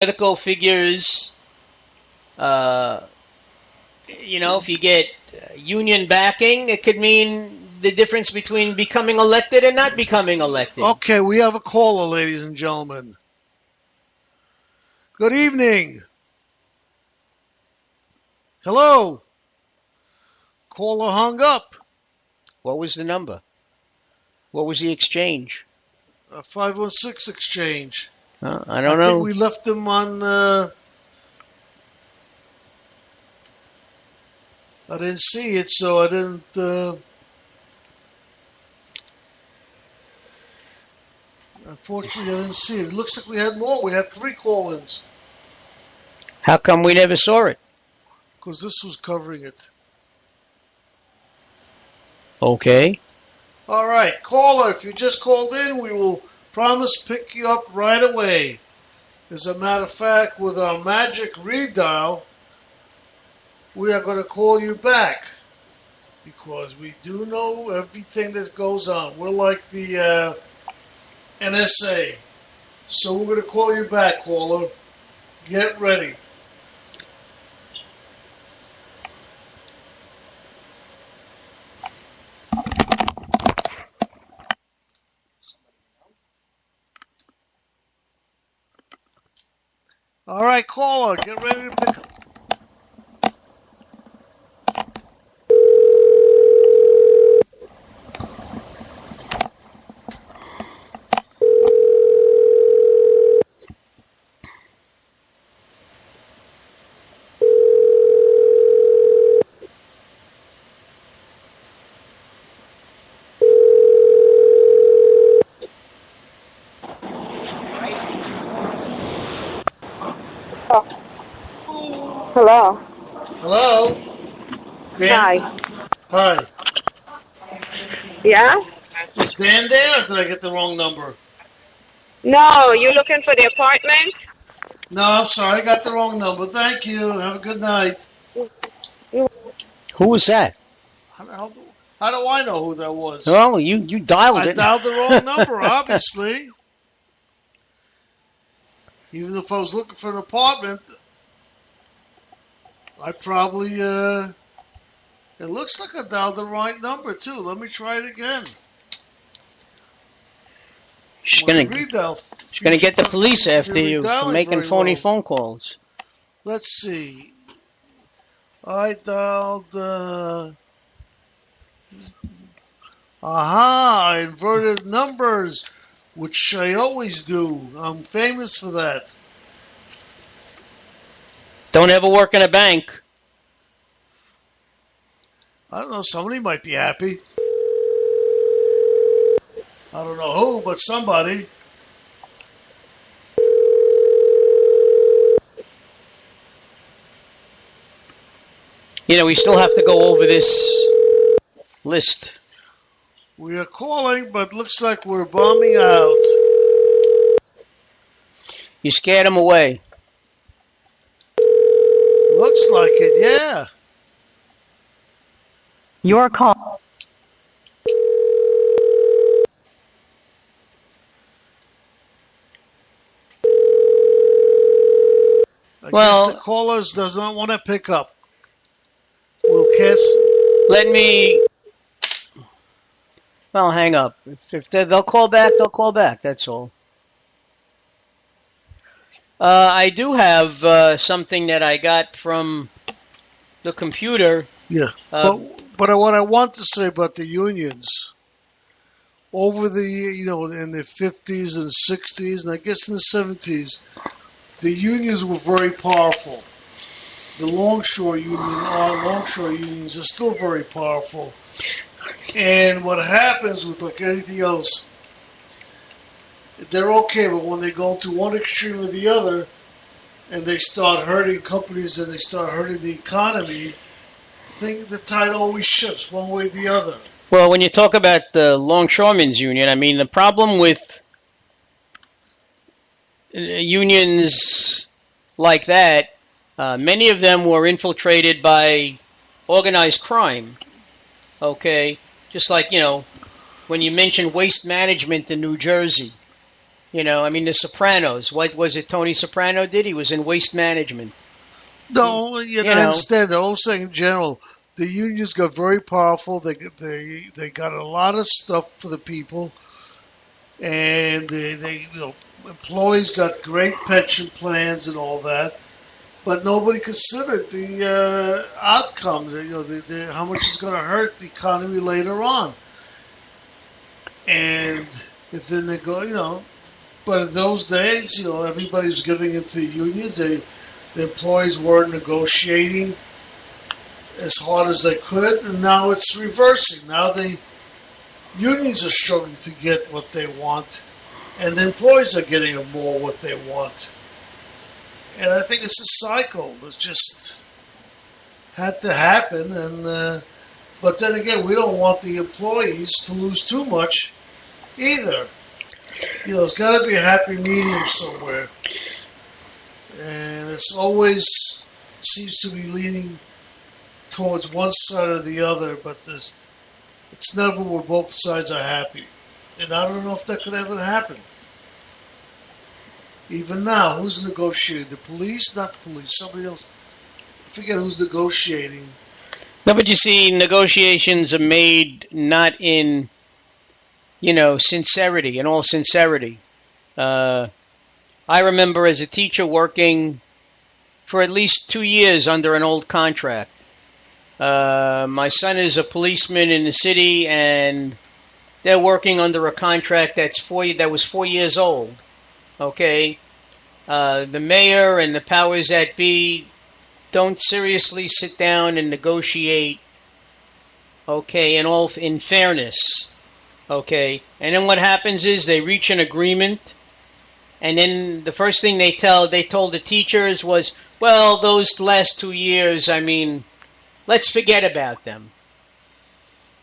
political figures, uh, if you get union backing, it could mean the difference between becoming elected and not becoming elected. Okay, we have a caller, ladies and gentlemen. Good evening. Hello. Caller hung up. What was the number? What was the exchange? 516 exchange. I don't know. I think we left them on... I didn't see it, so I didn't... Unfortunately, I didn't see it. It looks like we had more. We had 3 call-ins. How come we never saw it? Because this was covering it. Okay. All right, caller, if you just called in, we will promise pick you up right away. As a matter of fact, with our magic redial, we are going to call you back because we do know everything that goes on. We're like the NSA. So we're going to call you back, caller. Get ready. All right, caller, get ready to pick up. Hello. Hello? Dan? Hi. Hi. Yeah? Is Dan there or did I get the wrong number? No, you looking for the apartment? No, I'm sorry. I got the wrong number. Thank you. Have a good night. Who was that? How do I know who that was? Oh, you dialed it. I dialed the wrong number, obviously. Even if I was looking for an apartment, I probably, it looks like I dialed the right number, too. Let me try it again. She's gonna get the police after you for making phony phone calls. Let's see. I dialed, I inverted numbers, which I always do. I'm famous for that. Don't ever work in a bank. I don't know, somebody might be happy. I don't know who, but somebody. We still have to go over this list. We are calling, but looks like we're bombing out. You scared them away. Looks like it, yeah. Your call. I guess the callers does not want to pick up. We'll Well, hang up. If they'll call back, they'll call back. That's all. I do have something that I got from the computer. Yeah, but what I want to say about the unions, over the, in the 50s and 60s, and I guess in the 70s, the unions were very powerful. The longshore unions are still very powerful. And what happens with like anything else, they're okay, but when they go to one extreme or the other, and they start hurting companies and they start hurting the economy, I think the tide always shifts one way or the other. Well, when you talk about the Longshoremen's Union, I mean, the problem with unions like that, many of them were infiltrated by organized crime. Okay? Just like, when you mention waste management in New Jersey, You know, I mean, The Sopranos. What was it Tony Soprano did? He was in waste management. No, I You know, understand that. I'm saying in general, the unions got very powerful. They got a lot of stuff for the people, and employees got great pension plans and all that. But nobody considered the outcome. How much it's going to hurt the economy later on. And if then they go, but in those days, everybody was giving it to the unions. The employees were negotiating as hard as they could, and now it's reversing. Now the unions are struggling to get what they want, and the employees are getting more what they want. And I think it's a cycle. It just had to happen. But then again, we don't want the employees to lose too much either. There's got to be a happy medium somewhere. And it's always seems to be leaning towards one side or the other, but it's never where both sides are happy. And I don't know if that could ever happen. Even now, who's negotiating? The police? Not the police. Somebody else. I forget who's negotiating. No, but you see, negotiations are made not in, sincerity, in all sincerity. I remember as a teacher working for at least 2 years under an old contract. My son is a policeman in the city, and they're working under a contract that was 4 years old. Okay, the mayor and the powers that be don't seriously sit down and negotiate. Okay, in fairness. Okay, and then what happens is they reach an agreement, and then the first thing they told the teachers was, well, those last 2 years, let's forget about them.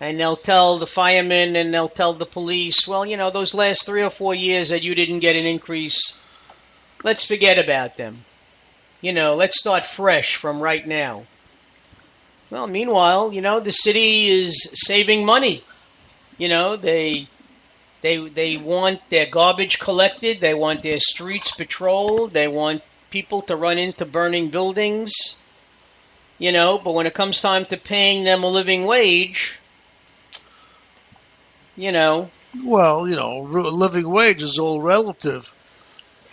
And they'll tell the firemen and they'll tell the police, well, those last 3 or 4 years that you didn't get an increase, let's forget about them. Let's start fresh from right now. Well, meanwhile, the city is saving money. They want their garbage collected. They want their streets patrolled. They want people to run into burning buildings. But when it comes time to paying them a living wage, Well, living wage is all relative.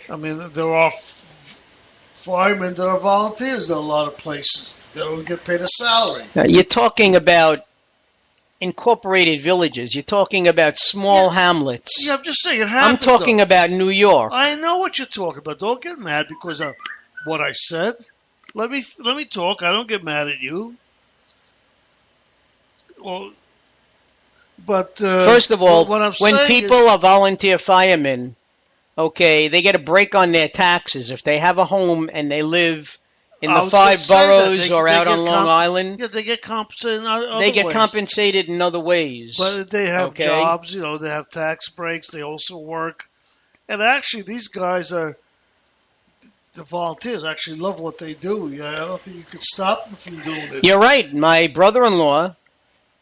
There are firemen that are volunteers in a lot of places. They don't get paid a salary. Now, you're talking about incorporated villages. You're talking about small hamlets. Yeah, I'm just saying it happens. I'm talking about New York. I know what you're talking about. Don't get mad because of what I said. Let me talk. I don't get mad at you. Well, but first of all, when people are volunteer firemen, okay, they get a break on their taxes if they have a home and they live in the 5 boroughs or out on Long Island. Yeah, they get compensated in other They get ways. compensated in other ways. But they have jobs, they have tax breaks. They also work. And actually, these guys are, the volunteers actually love what they do. I don't think you could stop them from doing it. You're right. My brother-in-law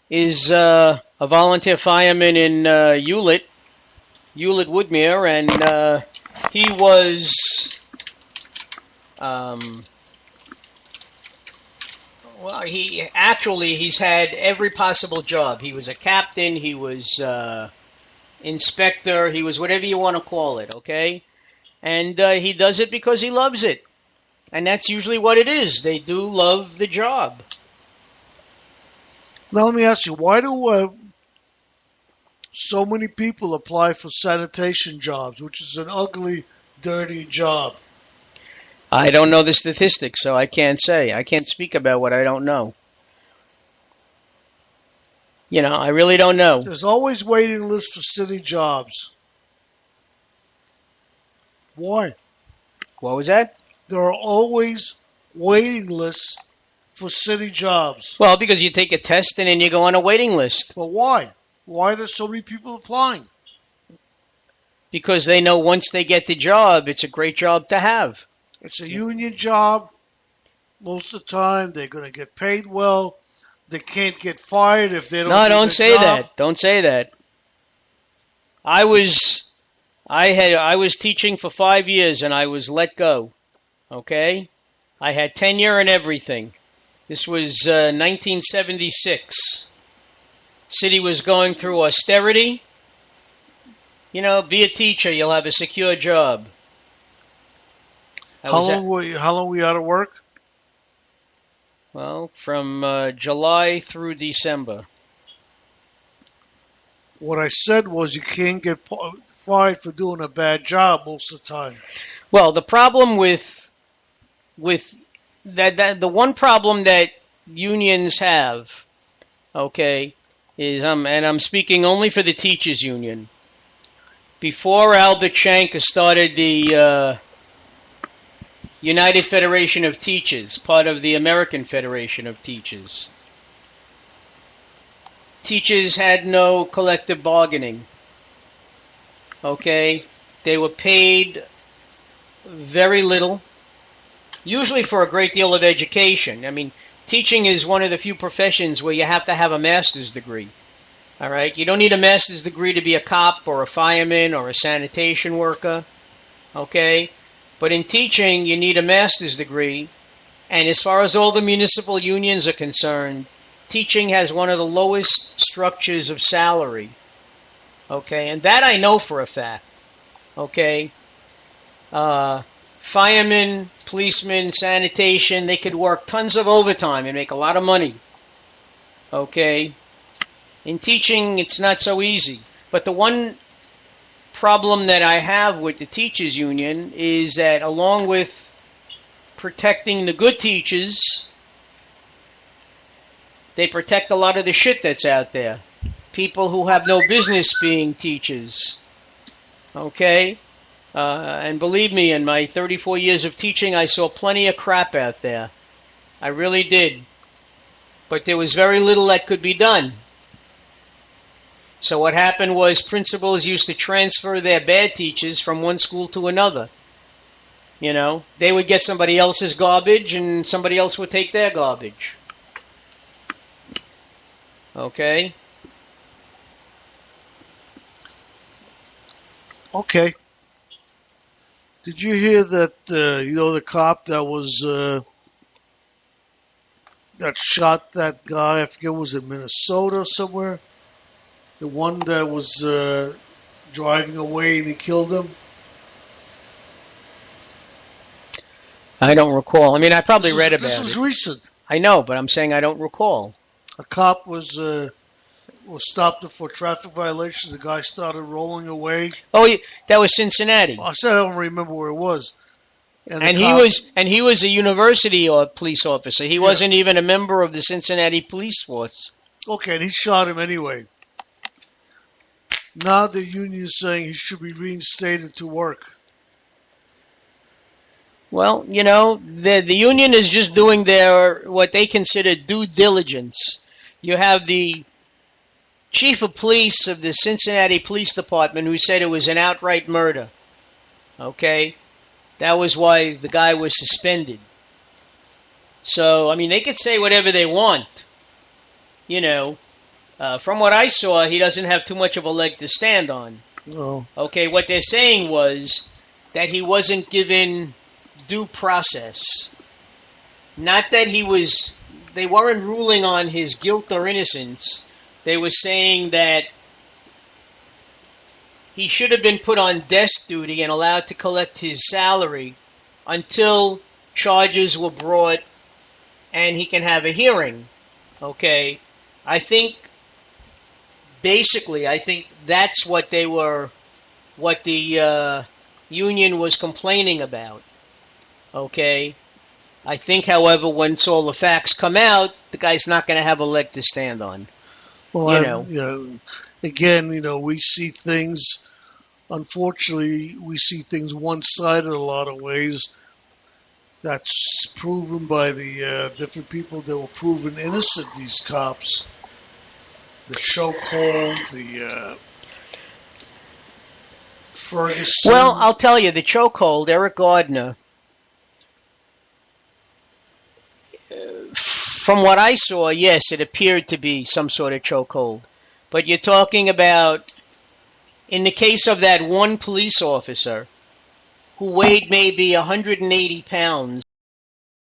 is a volunteer fireman in Hewlett, Woodmere, and he was, he's had every possible job. He was a captain, he was inspector, he was whatever you want to call it, okay? And he does it because he loves it. And that's usually what it is. They do love the job. Now let me ask you, why do so many people apply for sanitation jobs, which is an ugly, dirty job? I don't know the statistics, so I can't say. I can't speak about what I don't know. I really don't know. There's always waiting lists for city jobs. Why? What was that? There are always waiting lists for city jobs. Well, because you take a test and then you go on a waiting list. But why? Why are there so many people applying? Because they know once they get the job, it's a great job to have. It's a union job. Most of the time, they're going to get paid well. They can't get fired if they don't. No, don't say job. that. Don't say that. I was I was teaching for 5 years and I was let go. Okay? I had tenure and everything. This was 1976. City was going through austerity. You know, be a teacher, you'll have a secure job. How long were you out of work? Well, from July through December. What I said was you can't get fired for doing a bad job most of the time. Well, the problem with that the one problem that unions have, okay, is and I'm speaking only for the teachers union. Before Albert Shanker started the United Federation of Teachers, part of the American Federation of Teachers, teachers had no collective bargaining. Okay, they were paid very little, usually for a great deal of education. I mean, teaching is one of the few professions where you have to have a master's degree. All right, you don't need a master's degree to be a cop or a fireman or a sanitation worker. Okay, but in teaching, you need a master's degree. And as far as all the municipal unions are concerned, teaching has one of the lowest structures of salary. Okay, and that I know for a fact. Okay, firemen, policemen, sanitation, they could work tons of overtime and make a lot of money. Okay, in teaching, it's not so easy. But the one problem that I have with the teachers union is that along with protecting the good teachers, they protect a lot of the shit that's out there. People who have no business being teachers. Okay? And believe me, in my 34 years of teaching, I saw plenty of crap out there. I really did. But there was very little that could be done. So what happened was principals used to transfer their bad teachers from one school to another. You know, they would get somebody else's garbage and somebody else would take their garbage. Okay? Okay. Did you hear that, the cop that was, that shot that guy, I forget, was it Minnesota somewhere? The one that was driving away and he killed him? I don't recall. I mean, I probably read about it. This was recent. I know, but I'm saying I don't recall. A cop was stopped for traffic violation. The guy started rolling away. Oh, that was Cincinnati. I said I don't remember where it was. And he was a university or police officer. He wasn't even a member of the Cincinnati police force. Okay, and he shot him anyway. Now the union is saying he should be reinstated to work. Well, you know, the union is just doing what they consider due diligence. You have the chief of police of the Cincinnati Police Department who said it was an outright murder. Okay? That was why the guy was suspended. So, I mean, they could say whatever they want. You know, from what I saw, he doesn't have too much of a leg to stand on. No. Okay, what they're saying was that he wasn't given due process. Not that they weren't ruling on his guilt or innocence. They were saying that he should have been put on desk duty and allowed to collect his salary until charges were brought and he can have a hearing. Okay, I think that's what the union was complaining about. Okay, I think, however, once all the facts come out, the guy's not going to have a leg to stand on. Well, again, we see things. Unfortunately, we see things one-sided a lot of ways. That's proven by the different people that were proven innocent, these cops. The chokehold, the Ferguson. Well, I'll tell you, the chokehold, Eric Gardner, from what I saw, yes, it appeared to be some sort of chokehold. But you're talking about in the case of that one police officer who weighed maybe 180 pounds